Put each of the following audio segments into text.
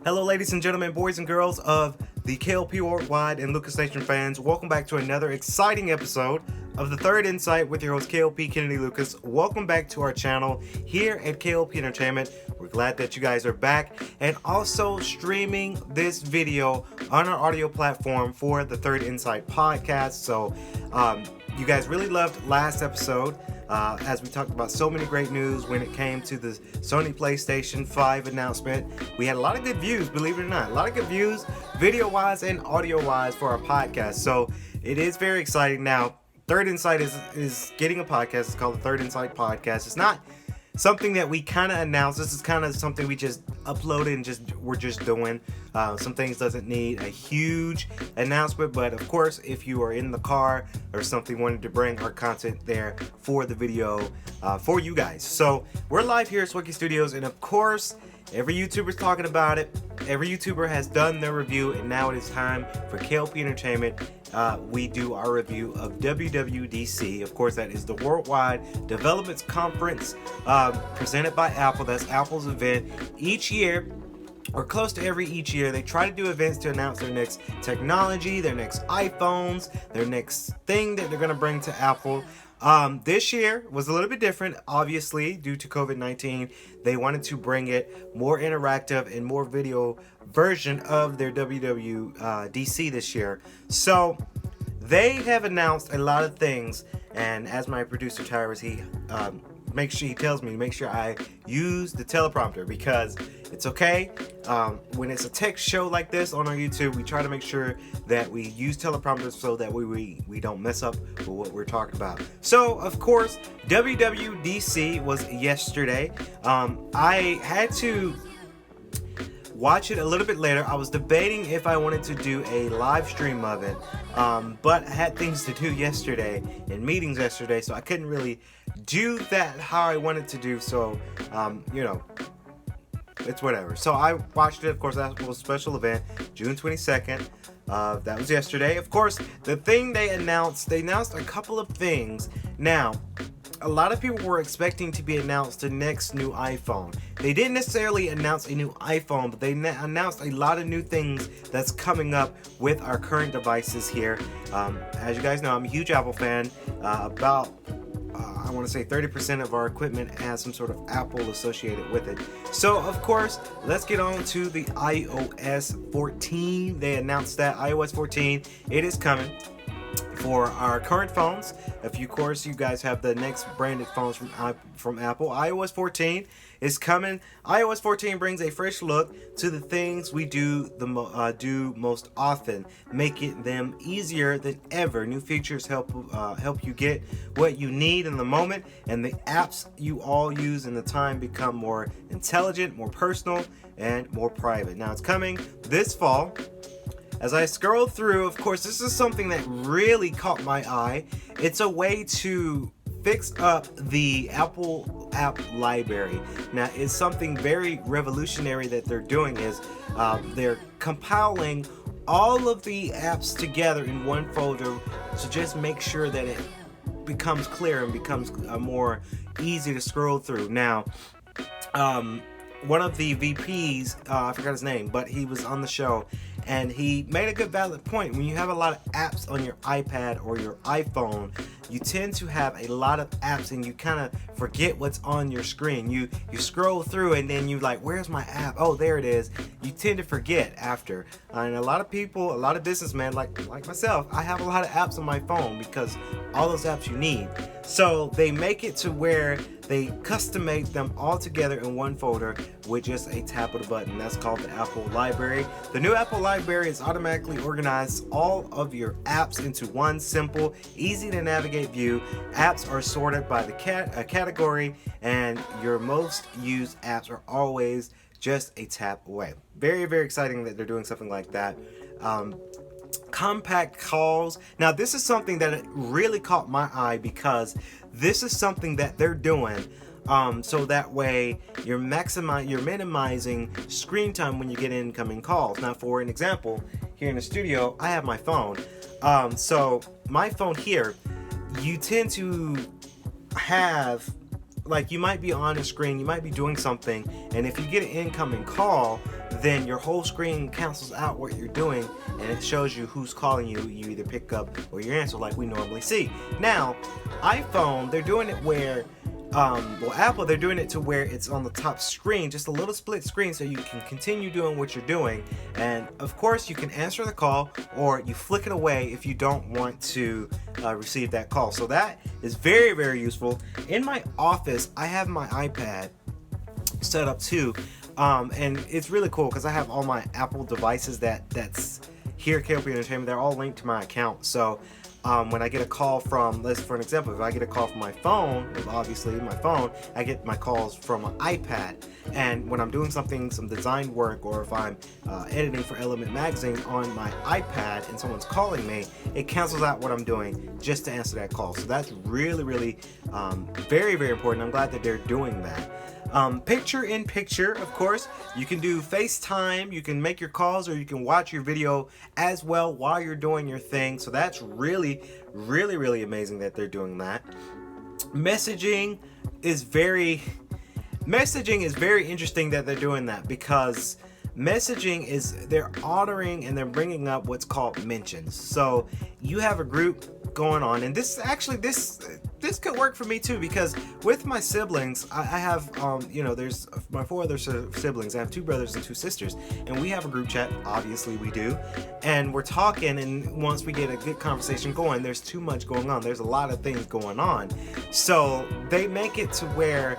Hello, ladies and gentlemen, boys and girls of the K.L.P Worldwide and Lucas Nation fans. Welcome back to another exciting episode of The Third Insight with your host, KLP Kennedy Lucas. Welcome back to our channel here at KLP Entertainment. We're glad that you guys are back and also streaming this video on our audio platform for the Third Insight podcast. So, you guys really loved last episode. As we talked about so many great news when it came to the Sony PlayStation 5 announcement. We had a lot of good views, believe it or not. A lot of good views, video-wise and audio-wise for our podcast. So it is very exciting. Now, Third Insight is getting a podcast. It's called the Third Insight Podcast. It's not something that we kind of announced. This is kind of something we just uploaded and we're just doing. Some things doesn't need a huge announcement, but of course, if you are in the car or something, wanted to bring our content there for the video for you guys. So we're live here at Swanky Studios, and of course, every YouTuber's talking about it. Every YouTuber has done their review, and now it is time for KLP Entertainment. We do our review of WWDC. Of course, that is the Worldwide Development Conference presented by Apple. That's Apple's event each year, or close to each year. They try to do events to announce their next technology, their next iPhones, their next thing that they're going to bring to Apple. This year was a little bit different, obviously, due to COVID-19. They wanted to bring it more interactive and more video version of their WWDC this year. So they have announced a lot of things, and as my producer Tyrus, he tells me make sure I use the teleprompter, because it's okay. When it's a tech show like this on our YouTube, we try to make sure that we use teleprompters so that we don't mess up with what we're talking about. So, of course, WWDC was yesterday. I had to watch it a little bit later. I was debating if I wanted to do a live stream of it, but I had things to do yesterday and meetings yesterday, so I couldn't really do that how I wanted to do. So, it's whatever. So I watched it. Of course, that was a special event, June 22nd. That was yesterday. Of course, the thing they announced a couple of things. Now, a lot of people were expecting to be announced the next new iPhone. They didn't necessarily announce a new iPhone, but they announced a lot of new things that's coming up with our current devices here. As you guys know, I'm a huge Apple fan. I want to say 30% of our equipment has some sort of Apple associated with it. So, of course, let's get on to the iOS 14. They announced that iOS 14, it is coming for our current phones. Of course, you guys have the next branded phones from Apple. iOS 14 is coming. iOS 14 brings a fresh look to the things we do most often, making them easier than ever. New features help you get what you need in the moment, and the apps you all use in the time become more intelligent, more personal, and more private. Now, it's coming this fall. As I scroll through, of course, this is something that really caught my eye. It's a way to fix up the Apple app library. Now, it's something very revolutionary that they're doing is they're compiling all of the apps together in one folder to just make sure that it becomes clear and becomes more easy to scroll through. Now, one of the VPs, I forgot his name, but he was on the show, and he made a good valid point. When you have a lot of apps on your iPad or your iPhone, you tend to have a lot of apps and you kind of forget what's on your screen. You scroll through and then you like, where's my app? Oh, there it is. You tend to forget after. And a lot of people, a lot of businessmen like myself, I have a lot of apps on my phone because all those apps you need. So they make it to where they customate them all together in one folder with just a tap of the button. That's called the Apple Library. The new Apple Library is automatically organized all of your apps into one simple, easy to navigate view. Apps are sorted by the category, and your most used apps are always just a tap away. Very, very exciting that they're doing something like that. Compact calls. Now, this is something that really caught my eye because this is something that they're doing so that way you're minimizing screen time when you get incoming calls. Now, for an example, here in the studio, I have my phone. So my phone here, you tend to have, like, you might be on a screen, you might be doing something, and if you get an incoming call, then your whole screen cancels out what you're doing, and it shows you who's calling you. You either pick up or you answer like we normally see. Now, iPhone, they're doing it where, well, Apple, they're doing it to where it's on the top screen, just a little split screen, so you can continue doing what you're doing. And of course, you can answer the call or you flick it away if you don't want to receive that call. So that is very, very useful. In my office, I have my iPad set up too. And it's really cool because I have all my Apple devices that's here at KLP Entertainment. They're all linked to my account. So when I get a call from, let's for an example, if I get a call from my phone, obviously my phone, I get my calls from an iPad. And when I'm doing something, some design work, or if I'm editing for Element Magazine on my iPad and someone's calling me, it cancels out what I'm doing just to answer that call. So that's really, really very, very important. I'm glad that they're doing that. Picture in picture, of course, you can do FaceTime, you can make your calls, or you can watch your video as well while you're doing your thing. So that's really, really, really amazing that they're doing that. Messaging is very interesting that they're doing that, because messaging is, they're honoring and they're bringing up what's called mentions. So you have a group going on, and this could work for me too, because with my siblings, I have there's my 4 other siblings. I have 2 brothers and 2 sisters, and we have a group chat. Obviously we do, and we're talking, and once we get a good conversation going, there's too much going on, there's a lot of things going on. So they make it to where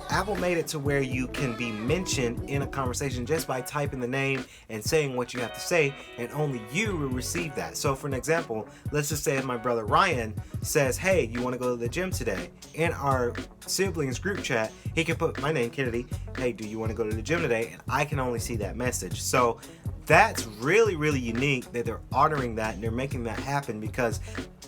Apple made it to where you can be mentioned in a conversation just by typing the name and saying what you have to say, and only you will receive that. So for an example, let's just say if my brother Ryan says, hey, you want to go to the gym today? In our siblings group chat, he can put my name, Kennedy, hey, do you want to go to the gym today? And I can only see that message. So that's really, really unique that they're honoring that and they're making that happen, because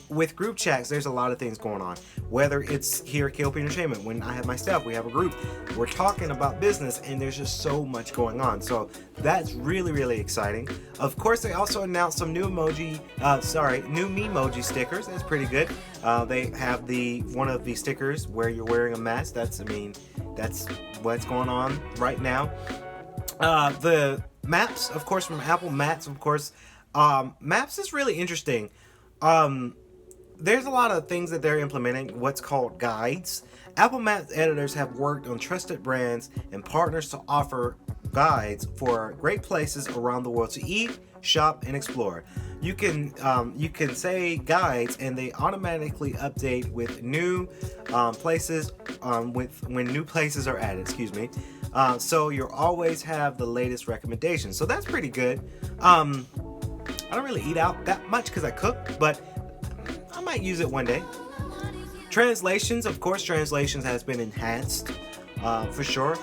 with group chats, there's a lot of things going on. Whether it's here at KLP Entertainment, when I have my staff, we have a group, we're talking about business, and there's just so much going on. So that's really, really exciting. Of course, they also announced some new new Memoji stickers. That's pretty good. They have one of the stickers where you're wearing a mask. That's what's going on right now. The Maps, of course, from Apple. Maps, of course. Maps is really interesting. There's a lot of things that they're implementing, what's called guides. Apple Maps editors have worked on trusted brands and partners to offer guides for great places around the world to eat, shop, and explore. You can say guides, and they automatically update with new places when new places are added. Excuse me. So you'll always have the latest recommendations. So that's pretty good. I don't really eat out that much because I cook, but I might use it one day. Translations, of course, translations has been enhanced for sure.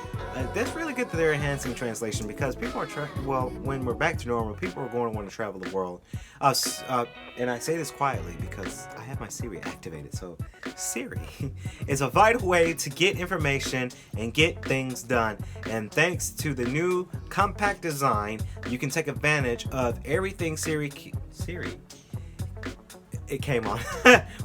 That's really good that they're enhancing translation, because people are when we're back to normal, people are going to want to travel the world. And I say this quietly because I have my Siri activated. So Siri is a vital way to get information and get things done. And thanks to the new compact design, you can take advantage of everything Siri it came on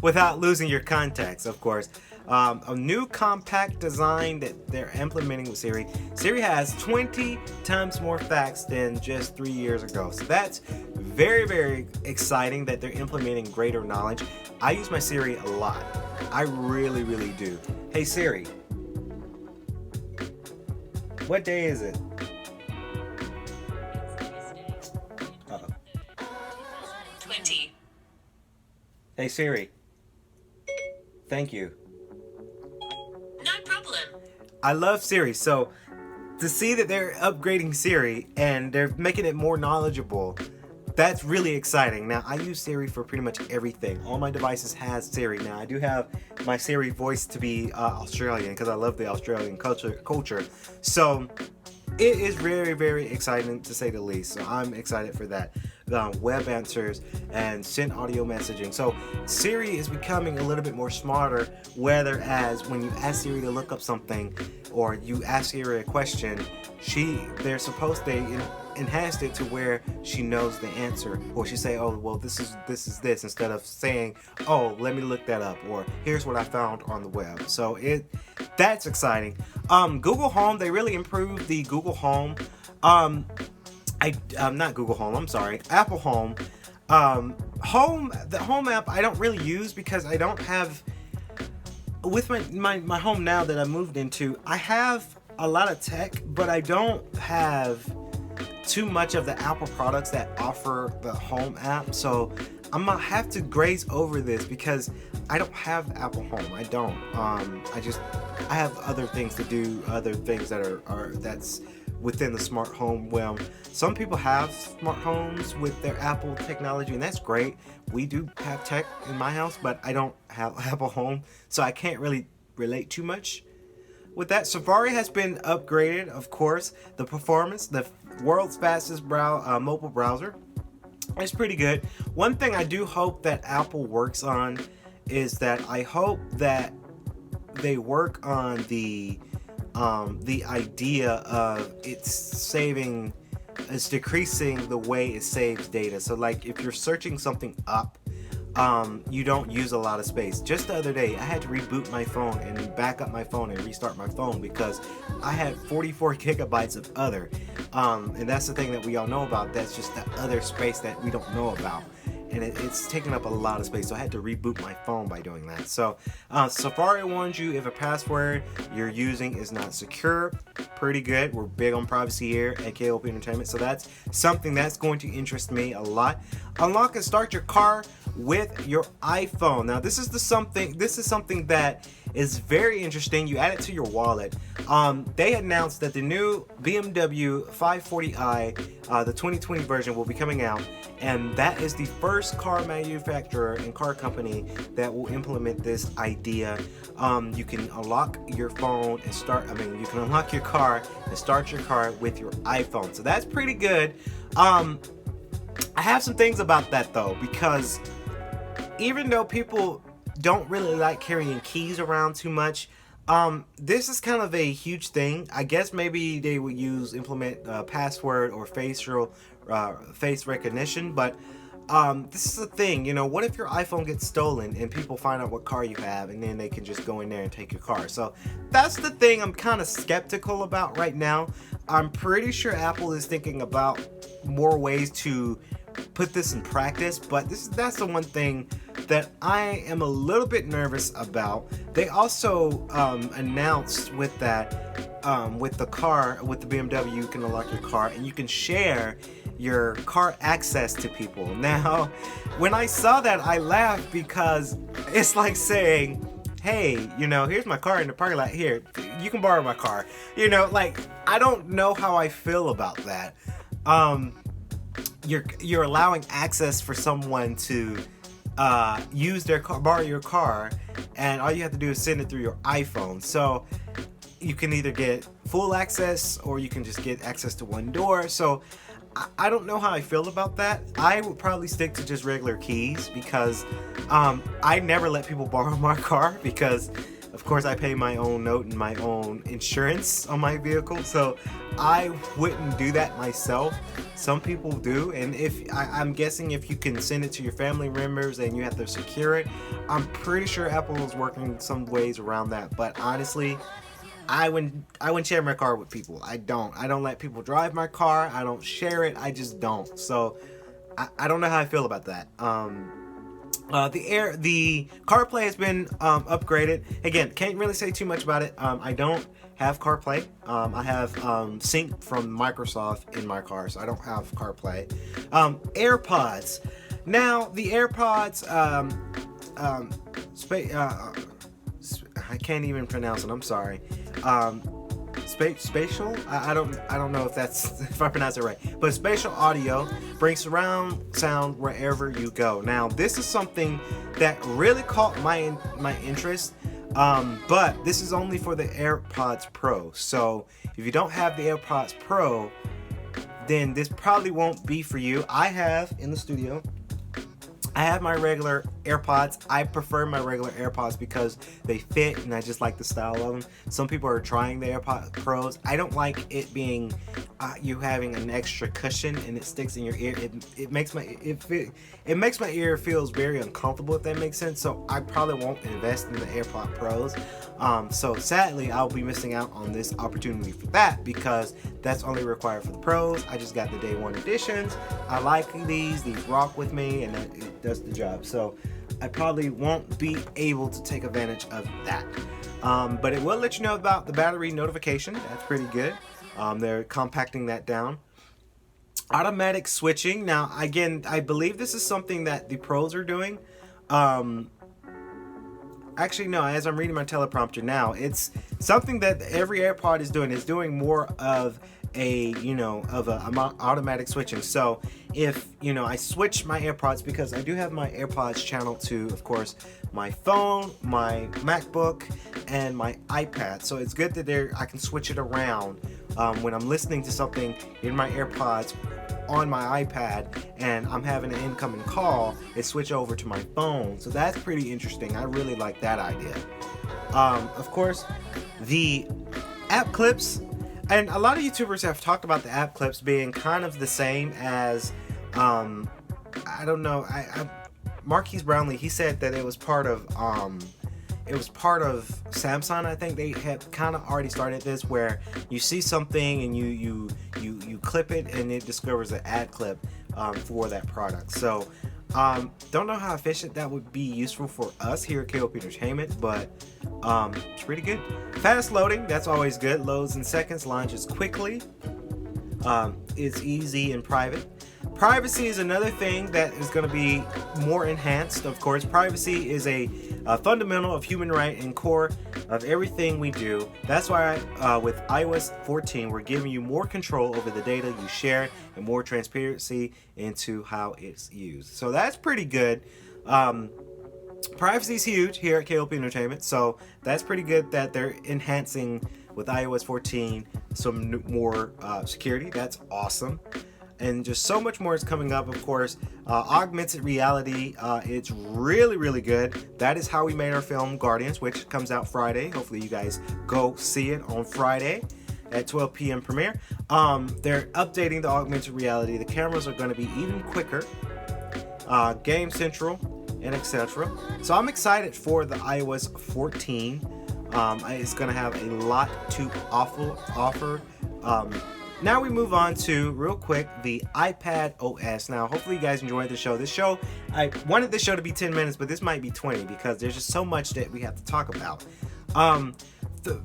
without losing your contacts, of course. A new compact design that they're implementing with Siri. Siri has 20 times more facts than just 3 years ago. So that's very, very exciting that they're implementing greater knowledge. I use my Siri a lot. I really, really do. Hey Siri, what day is it? Uh-oh. 20. Hey Siri. Thank you. No problem. I love Siri. So to see that they're upgrading Siri and they're making it more knowledgeable, that's really exciting. Now, I use Siri for pretty much everything. All my devices has Siri. Now, I do have my Siri voice to be Australian because I love the Australian culture. So it is very, very exciting to say the least. So I'm excited for that. Web answers and send audio messaging. So Siri is becoming a little bit more smarter, whether as when you ask Siri to look up something or you ask Siri a question, they enhanced it to where she knows the answer, or she say, oh well, this is this, instead of saying, oh let me look that up, or here's what I found on the web. So that's exciting. Google Home, they really improved the Google Home. not Google Home, I'm sorry, Apple Home. The Home app I don't really use because I don't have, with my home now that I moved into, I have a lot of tech, but I don't have too much of the Apple products that offer the Home app. So I'm gonna have to graze over this because I don't have Apple Home. I don't. I have other things to do, other things that are that's within the smart home realm. Some people have smart homes with their Apple technology, and that's great. We do have tech in my house, but I don't have Apple Home, so I can't really relate too much with that. Safari has been upgraded, of course. The performance, the world's fastest mobile browser, it's pretty good. One thing I do hope that Apple works on is that I hope that they work on the idea of it's decreasing the way it saves data. So like if you're searching something up, you don't use a lot of space. Just the other day, I had to reboot my phone and back up my phone and restart my phone because I had 44 gigabytes of other. And that's the thing that we all know about. That's just the other space that we don't know about. And it's taking up a lot of space, so I had to reboot my phone by doing that. So Safari warns you if a password you're using is not secure. Pretty good. We're big on privacy here at KLP Entertainment, so that's something that's going to interest me a lot. Unlock and start your car with your iPhone. Now this is something that is very interesting. You add it to your wallet. They announced that the new BMW 540i, the 2020 version, will be coming out, and that is the first car manufacturer and car company that will implement this idea. You can unlock your phone and you can unlock your car and start your car with your iPhone. So that's pretty good. I have some things about that though, because even though people don't really like carrying keys around too much, this is kind of a huge thing. I guess maybe they would implement password or face recognition, but this is the thing, what if your iPhone gets stolen and people find out what car you have, and then they can just go in there and take your car? So that's the thing I'm kind of skeptical about right now. I'm pretty sure Apple is thinking about more ways to put this in practice, but that's the one thing that I am a little bit nervous about. They also announced with that, with the BMW, you can unlock your car and you can share your car access to people. Now, when I saw that, I laughed because it's like saying, hey, here's my car in the parking lot. Here, you can borrow my car. Like, I don't know how I feel about that. You're allowing access for someone to use their car, borrow your car, and all you have to do is send it through your iPhone. So you can either get full access or you can just get access to one door. So I don't know how I feel about that. I would probably stick to just regular keys because I never let people borrow my car because, of course, I pay my own note and my own insurance on my vehicle. So I wouldn't do that myself. Some people do, and I'm guessing if you can send it to your family members and you have to secure it, I'm pretty sure Apple is working some ways around that. But honestly, I wouldn't share my car with people. I don't let people drive my car. I don't share it. I just don't. So I don't know how I feel about that. The CarPlay has been upgraded. Again, can't really say too much about it. I don't have CarPlay. I have Sync from Microsoft in my car, so I don't have CarPlay. AirPods. Now the AirPods, I can't even pronounce it. I'm sorry. Spatial. I don't know if I pronounce it right, but spatial audio brings surround sound wherever you go. Now this is something that really caught my interest, but this is only for the AirPods Pro. So if you don't have the AirPods Pro, then this probably won't be for you. I have in the studio, I have my regular AirPods. I prefer my regular AirPods because they fit and I just like the style of them. Some people are trying the AirPods Pros. I don't like it being you having an extra cushion and it sticks in your ear. It makes my ear feels very uncomfortable, if that makes sense. So I probably won't invest in the AirPods Pros. So sadly, I'll be missing out on this opportunity for that because that's only required for the Pros. I just got the day one editions. I like these rock with me, and it does the job. So I probably won't be able to take advantage of that. But it will let you know about the battery notification. That's pretty good. They're compacting that down. Automatic switching. Now, again, I believe this is something that the Pros are doing. Actually, no, as I'm reading my teleprompter now, it's something that every AirPod is doing. It's doing more of a automatic switching. So if, I switch my AirPods, because I do have my AirPods channel to, of course, my phone, my MacBook, and my iPad. So it's good that I can switch it around when I'm listening to something in my AirPods on my iPad and I'm having an incoming call, it switch over to my phone. So that's pretty interesting. I really like that idea. Of course, the app clips, and a lot of YouTubers have talked about the app clips being kind of the same as I don't know, Marquise Brownlee, he said that it was part of Samsung. I think they had kind of already started this, where you see something and you clip it and it discovers an ad clip for that product. So don't know how efficient that would be useful for us here at K.L.P Entertainment, but it's pretty good. Fast loading, that's always good. Loads in seconds, launches quickly. It's easy and private. Privacy is another thing that is going to be more enhanced. Of course, privacy is a fundamental of human right and core of everything we do. That's why with iOS 14, we're giving you more control over the data you share and more transparency into how it's used. So that's pretty good. Privacy is huge here at K.L.P Entertainment, so that's pretty good that they're enhancing with iOS 14 some more security. That's awesome. And just so much more is coming up, of course. Augmented reality, it's really, really good. That is how we made our film Guardians, which comes out Friday. Hopefully you guys go see it on Friday at 12 p.m. premiere. They're updating the augmented reality. The cameras are going to be even quicker. Game Central and etc. So I'm excited for the iOS 14. It's going to have a lot to offer. Now we move on to, real quick, the iPadOS. Now, hopefully you guys enjoyed the show. I wanted this show to be 10 minutes, but this might be 20 because there's just so much that we have to talk about.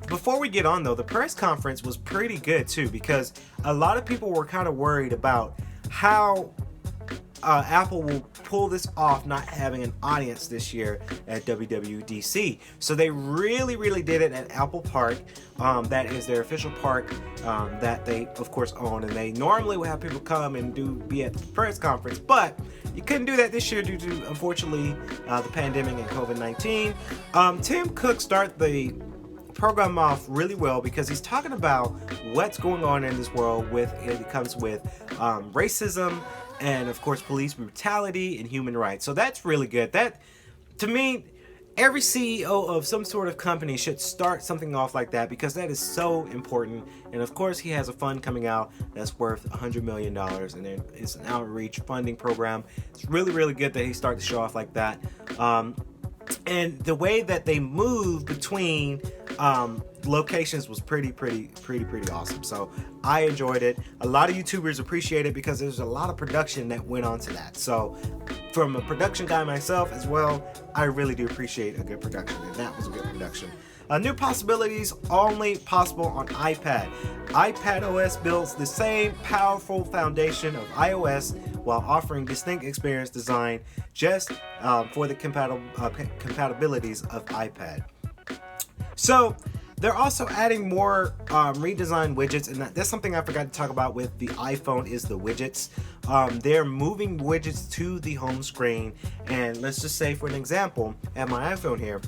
Before we get on, though, the press conference was pretty good, too, because a lot of people were kind of worried about how Apple will pull this off, not having an audience this year at WWDC. So they really, really did it at Apple Park. That is their official park that they, of course, own. And they normally would have people come and be at the press conference, but you couldn't do that this year due to, unfortunately, the pandemic and COVID-19. Tim Cook started the program off really well because he's talking about what's going on in this world when it comes with racism and, of course, police brutality and human rights. So that's really good. That, to me, every CEO of some sort of company should start something off like that because that is so important. And, of course, he has a fund coming out that's worth $100 million, and it's an outreach funding program. It's really, really good that he started the show off like that. And the way that they move between locations was pretty awesome. So I enjoyed it. A lot of YouTubers appreciate it because there's a lot of production that went on to that. So from a production guy myself as well, I really do appreciate a good production, and that was a good production. New possibilities only possible on iPad. iPadOS builds the same powerful foundation of iOS while offering distinct experience design just for the compatibilities of iPad. So they're also adding more redesigned widgets, and that's something I forgot to talk about with the iPhone is the widgets. They're moving widgets to the home screen, and let's just say, for an example, at my iPhone here,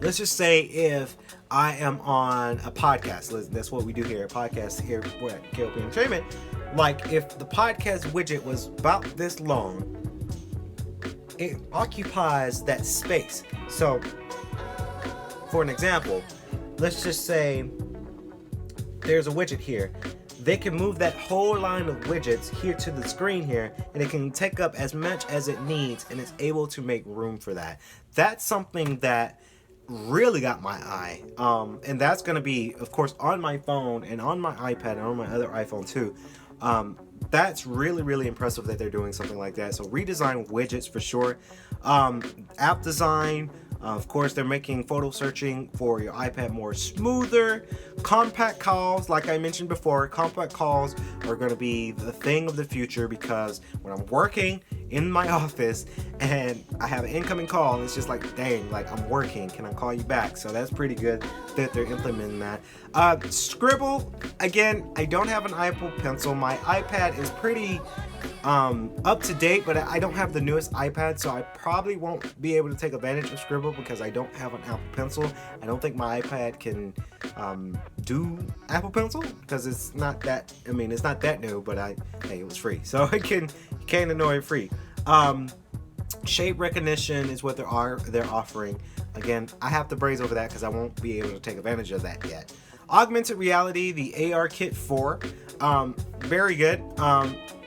let's just say if I am on a podcast, that's what we do here, a podcast here at K.L.P Entertainment. Like if the podcast widget was about this long, it occupies that space. So, for an example, let's just say there's a widget here. They can move that whole line of widgets here to the screen here, and it can take up as much as it needs, and it's able to make room for that. That's something that really got my eye. And that's going to be, of course, on my phone and on my iPad and on my other iPhone too. That's really, really impressive that they're doing something like that. So redesign widgets for sure. App design. Of course, they're making photo searching for your iPad more smoother. Compact calls, like I mentioned before, compact calls are going to be the thing of the future, because when I'm working in my office and I have an incoming call, it's just like, dang, like I'm working, can I call you back? So that's pretty good that they're implementing that. Scribble, again, I don't have an Apple Pencil. My iPad is pretty up to date, but I don't have the newest iPad, so I probably won't be able to take advantage of Scribble because I don't have an Apple Pencil. I don't think my iPad can do Apple Pencil because it's not that, I mean, it's not that new, but hey, it was free, so it can annoy it free. Shape recognition is what they're offering. Again, I have to braze over that because I won't be able to take advantage of that yet. Augmented reality, the AR Kit 4, very good.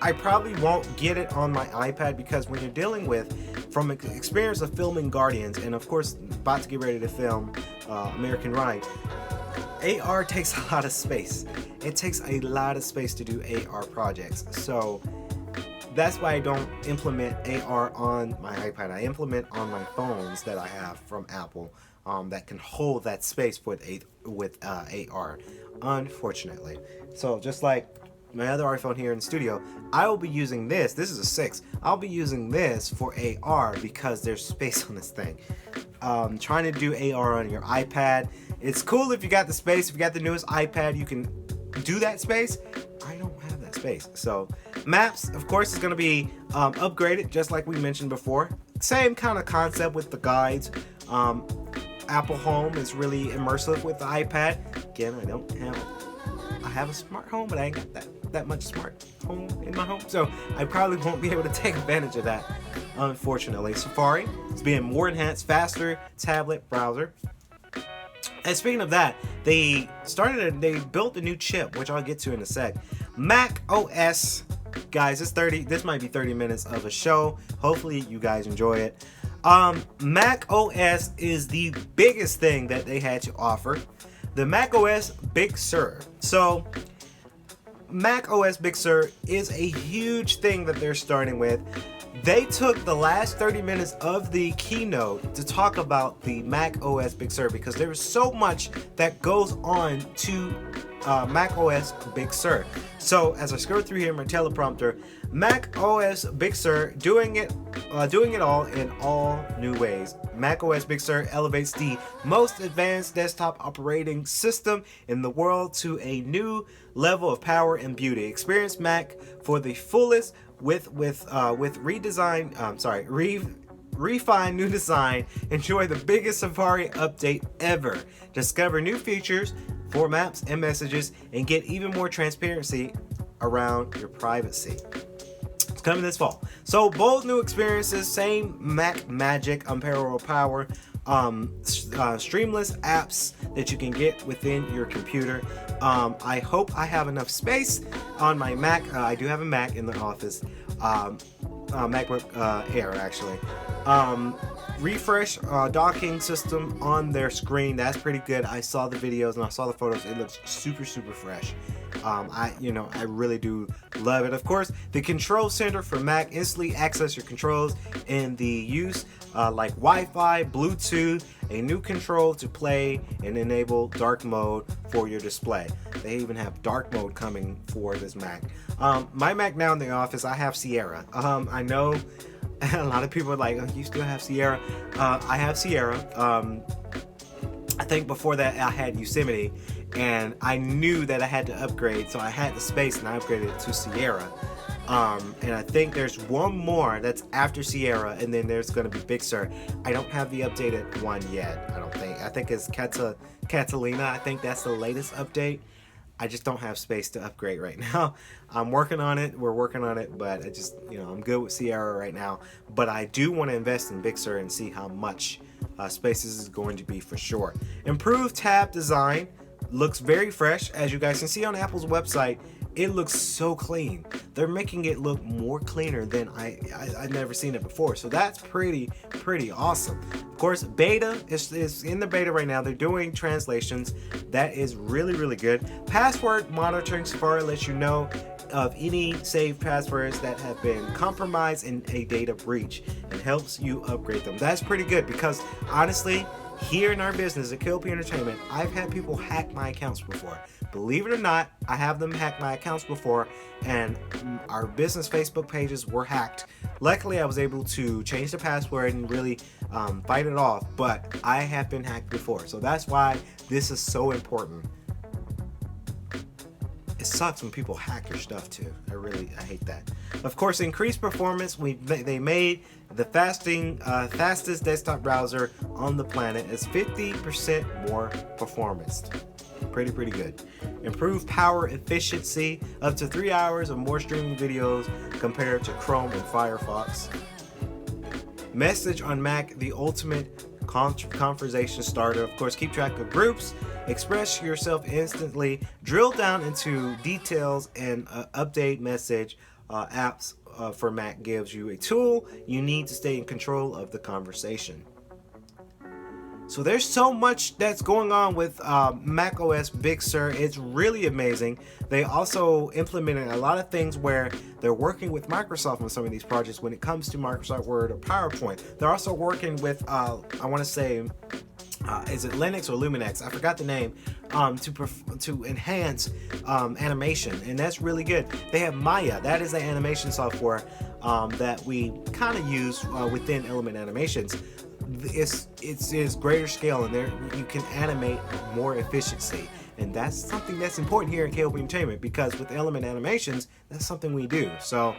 I probably won't get it on my iPad because when you're dealing with, from experience of filming Guardians, and of course about to get ready to film American Ride, AR takes a lot of space. It takes a lot of space to do AR projects. So that's why I don't implement AR on my iPad. I implement on my phones that I have from Apple that can hold that space with AR, unfortunately. So just like my other iPhone here in the studio, I will be using this. This is a 6. I'll be using this for AR because there's space on this thing. Trying to do AR on your iPad, it's cool if you got the space. If you got the newest iPad, you can do that space. I don't have that space. So Maps, of course, is going to be upgraded, just like we mentioned before. Same kind of concept with the guides. Apple Home is really immersive with the iPad. Again, I have a smart home, but I ain't got that much smart home in my home, so I probably won't be able to take advantage of that, unfortunately. Safari is being more enhanced, faster tablet browser. And speaking of that, they built a new chip, which I'll get to in a sec. MacOS, guys, this might be 30 minutes of a show. Hopefully you guys enjoy it. macOS is the biggest thing that they had to offer. The macOS Big Sur. So macOS Big Sur is a huge thing that they're starting with. They took the last 30 minutes of the keynote to talk about the macOS Big Sur because there is so much that goes on to macOS Big Sur. So as I scroll through here in my teleprompter, macOS Big Sur doing it all in all new ways. macOS Big Sur elevates the most advanced desktop operating system in the world to a new level of power and beauty. Experience Mac for the fullest with refined new design. Enjoy the biggest Safari update ever. Discover new features for maps and messages and get even more transparency around your privacy. It's coming this fall. So bold new experiences, same Mac magic, unparalleled power, streamless apps that you can get within your computer. I hope I have enough space on my Mac. I do have a Mac in the office, MacBook Air actually. Refresh docking system on their screen. That's pretty good. I saw the videos and I saw the photos. It looks super fresh. I really do love it. Of course, the control center for Mac, instantly access your controls in the use like Wi-Fi, Bluetooth, a new control to play and enable dark mode for your display. They even have dark mode coming for this Mac. My Mac now in the office, I have Sierra. I know a lot of people are like, oh, you still have Sierra? I have Sierra. I think before that I had Yosemite, and I knew that I had to upgrade, so I had the space and I upgraded to Sierra. And I think there's one more that's after Sierra, and then there's going to be Big Sur. I don't have the updated one yet, I don't think. I think it's Catalina. I think that's the latest update. I just don't have space to upgrade right now. I'm working on it. We're working on it, but I just, I'm good with Sierra right now. But I do want to invest in Big Sur and see how much space this is going to be for sure. Improved tab design looks very fresh. As you guys can see on Apple's website, it looks so clean. They're making it look more cleaner than I've never seen it before. So that's pretty awesome. Of course, beta is in the beta right now. They're doing translations. That is really good. Password monitoring Safari lets you know of any saved passwords that have been compromised in a data breach and helps you upgrade them. That's pretty good because honestly, here in our business at KLP Entertainment, I've had people hack my accounts before. Believe it or not, I have them hack my accounts before, and our business Facebook pages were hacked. Luckily, I was able to change the password and really fight it off, but I have been hacked before. So that's why this is so important. It sucks when people hack your stuff too. I hate that. Of course, increased performance. They made the fastest desktop browser on the planet is 50% more performance. Pretty good. Improved power efficiency, up to 3 hours of more streaming videos compared to Chrome and Firefox. Message on Mac, the ultimate conversation starter. Of course, keep track of groups, express yourself instantly, drill down into details, and update message apps for Mac gives you a tool you need to stay in control of the conversation. So there's so much that's going on with macOS Big Sur. It's really amazing. They also implemented a lot of things where they're working with Microsoft on some of these projects when it comes to Microsoft Word or PowerPoint. They're also working with, I want to say, is it Linux or Luminex? I forgot the name. To enhance animation, and that's really good. They have Maya. That is the animation software that we kind of use within Element Animations. It's greater scale, and there you can animate more efficiency, and that's something that's important here at KLP Entertainment because with Element Animations, that's something we do. So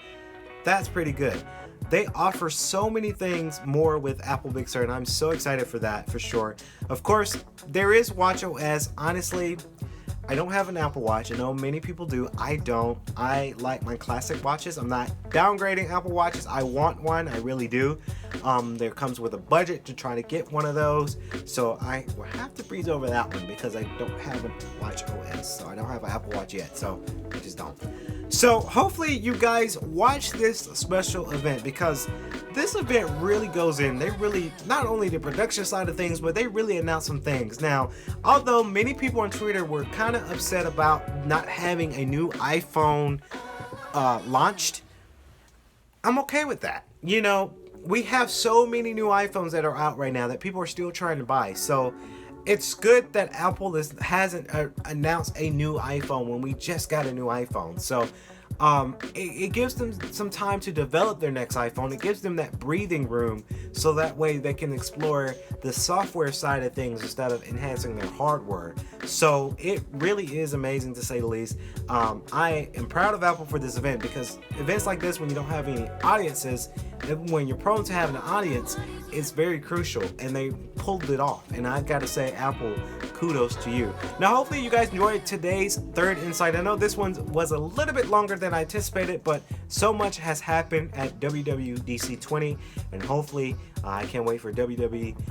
that's pretty good. They offer so many things more with Apple Big Sur, and I'm so excited for that for sure. Of course, there is watchOS. Honestly, I don't have an Apple Watch. I know many people do. I don't. I like my classic watches. I'm not downgrading Apple Watches. I want one. I really do. There comes with a budget to try to get one of those. So I will have to breeze over that one because I don't have a watchOS. So I don't have an Apple Watch yet. So I just don't. So hopefully you guys watch this special event because this event really goes in. They really, not only the production side of things, but they really announce some things. Now, although many people on Twitter were kind of upset about not having a new iPhone launched, I'm okay with that. We have so many new iPhones that are out right now that people are still trying to buy. So it's good that Apple hasn't announced a new iPhone when we just got a new iPhone. So it gives them some time to develop their next iPhone. It gives them that breathing room so that way they can explore the software side of things instead of enhancing their hardware. So it really is amazing to say the least. I am proud of Apple for this event because events like this, when you don't have any audiences, when you're prone to having an audience, it's very crucial, and they pulled it off. And I've got to say, Apple, kudos to you. Now, hopefully you guys enjoyed today's third insight. I know this one was a little bit longer than I anticipated, but so much has happened at WWDC20, and hopefully I can't wait for WWDC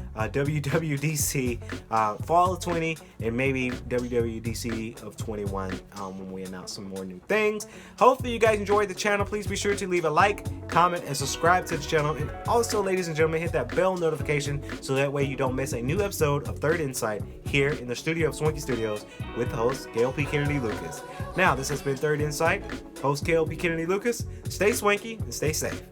fall of 20 and maybe WWDC of 21 when we announce some more new things. Hopefully you guys enjoyed the channel. Please be sure to leave a like, comment, and subscribe to the channel. And also, ladies and gentlemen, hit that bell notification so that way you don't miss a new episode of Third Insight here in the studio of Swanky Studios with the host KLP Kennedy Lucas. Now, this has been Third Insight. Host KLP Kennedy Lucas. Stay swanky and stay safe.